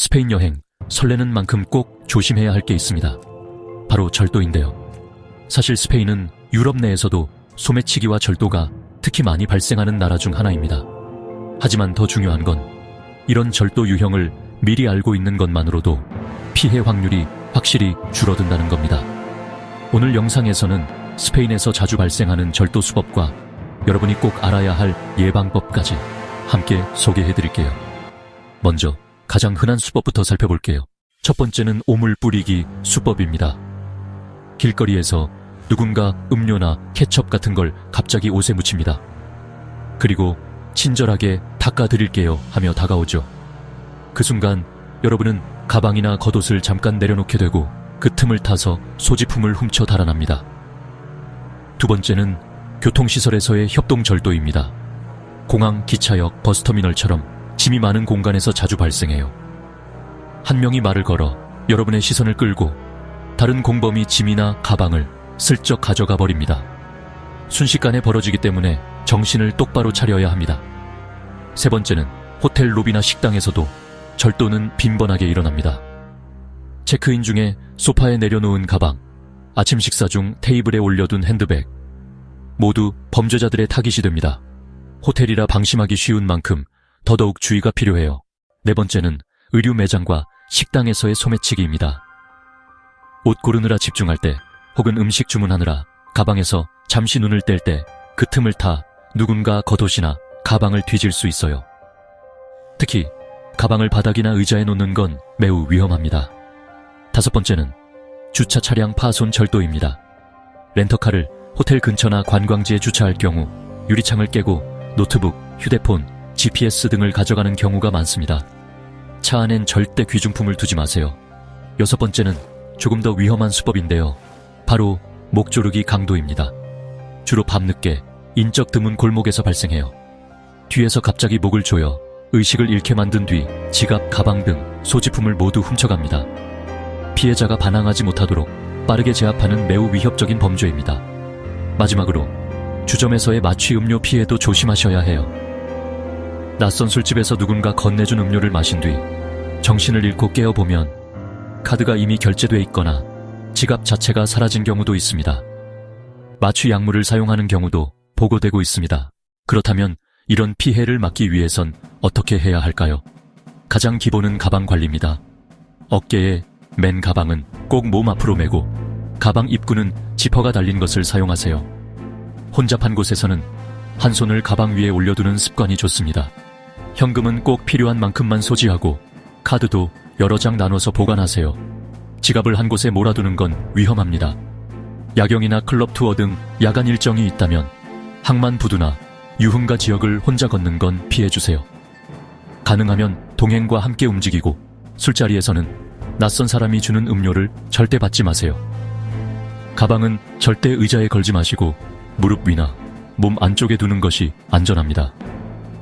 스페인 여행, 설레는 만큼 꼭 조심해야 할 게 있습니다. 바로 절도인데요. 사실 스페인은 유럽 내에서도 소매치기와 절도가 특히 많이 발생하는 나라 중 하나입니다. 하지만 더 중요한 건 이런 절도 유형을 미리 알고 있는 것만으로도 피해 확률이 확실히 줄어든다는 겁니다. 오늘 영상에서는 스페인에서 자주 발생하는 절도 수법과 여러분이 꼭 알아야 할 예방법까지 함께 소개해드릴게요. 먼저 가장 흔한 수법부터 살펴볼게요. 첫 번째는 오물 뿌리기 수법입니다. 길거리에서 누군가 음료나 케첩 같은 걸 갑자기 옷에 묻힙니다. 그리고 친절하게 닦아드릴게요 하며 다가오죠. 그 순간 여러분은 가방이나 겉옷을 잠깐 내려놓게 되고 그 틈을 타서 소지품을 훔쳐 달아납니다. 두 번째는 교통시설에서의 협동절도입니다. 공항, 기차역, 버스터미널처럼 짐이 많은 공간에서 자주 발생해요. 한 명이 말을 걸어 여러분의 시선을 끌고 다른 공범이 짐이나 가방을 슬쩍 가져가 버립니다. 순식간에 벌어지기 때문에 정신을 똑바로 차려야 합니다. 세 번째는 호텔 로비나 식당에서도 절도는 빈번하게 일어납니다. 체크인 중에 소파에 내려놓은 가방, 아침 식사 중 테이블에 올려둔 핸드백, 모두 범죄자들의 타깃이 됩니다. 호텔이라 방심하기 쉬운 만큼 더더욱 주의가 필요해요. 네 번째는 의류 매장과 식당에서의 소매치기입니다. 옷 고르느라 집중할 때 혹은 음식 주문하느라 가방에서 잠시 눈을 뗄 때 그 틈을 타 누군가 겉옷이나 가방을 뒤질 수 있어요. 특히 가방을 바닥이나 의자에 놓는 건 매우 위험합니다. 다섯 번째는 주차 차량 파손 절도입니다. 렌터카를 호텔 근처나 관광지에 주차할 경우 유리창을 깨고 노트북, 휴대폰, GPS 등을 가져가는 경우가 많습니다. 차 안엔 절대 귀중품을 두지 마세요. 여섯 번째는 조금 더 위험한 수법인데요. 바로 목조르기 강도입니다. 주로 밤늦게 인적 드문 골목에서 발생해요. 뒤에서 갑자기 목을 조여 의식을 잃게 만든 뒤 지갑, 가방 등 소지품을 모두 훔쳐갑니다. 피해자가 반항하지 못하도록 빠르게 제압하는 매우 위협적인 범죄입니다. 마지막으로 주점에서의 마취 음료 피해도 조심하셔야 해요. 낯선 술집에서 누군가 건네준 음료를 마신 뒤 정신을 잃고 깨어보면 카드가 이미 결제돼 있거나 지갑 자체가 사라진 경우도 있습니다. 마취 약물을 사용하는 경우도 보고되고 있습니다. 그렇다면 이런 피해를 막기 위해선 어떻게 해야 할까요? 가장 기본은 가방 관리입니다. 어깨에 맨 가방은 꼭 몸 앞으로 메고 가방 입구는 지퍼가 달린 것을 사용하세요. 혼잡한 곳에서는 한 손을 가방 위에 올려두는 습관이 좋습니다. 현금은 꼭 필요한 만큼만 소지하고 카드도 여러 장 나눠서 보관하세요. 지갑을 한 곳에 몰아두는 건 위험합니다. 야경이나 클럽 투어 등 야간 일정이 있다면 항만 부두나 유흥가 지역을 혼자 걷는 건 피해주세요. 가능하면 동행과 함께 움직이고 술자리에서는 낯선 사람이 주는 음료를 절대 받지 마세요. 가방은 절대 의자에 걸지 마시고 무릎 위나 몸 안쪽에 두는 것이 안전합니다.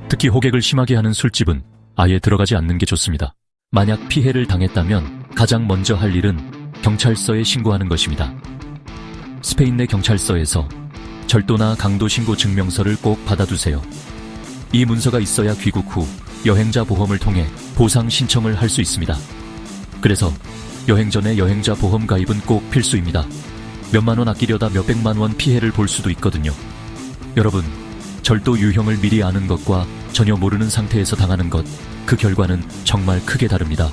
특히 호객을 심하게 하는 술집은 아예 들어가지 않는 게 좋습니다. 만약 피해를 당했다면 가장 먼저 할 일은 경찰서에 신고하는 것입니다. 스페인 내 경찰서에서 절도나 강도 신고 증명서를 꼭 받아두세요. 이 문서가 있어야 귀국 후 여행자 보험을 통해 보상 신청을 할 수 있습니다. 그래서 여행 전에 여행자 보험 가입은 꼭 필수입니다. 몇만 원 아끼려다 몇백만 원 피해를 볼 수도 있거든요. 여러분, 절도 유형을 미리 아는 것과 전혀 모르는 상태에서 당하는 것, 그 결과는 정말 크게 다릅니다.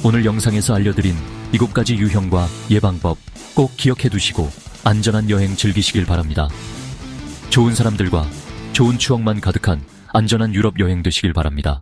오늘 영상에서 알려드린 7가지 유형과 예방법 꼭 기억해 두시고 안전한 여행 즐기시길 바랍니다. 좋은 사람들과 좋은 추억만 가득한 안전한 유럽 여행 되시길 바랍니다.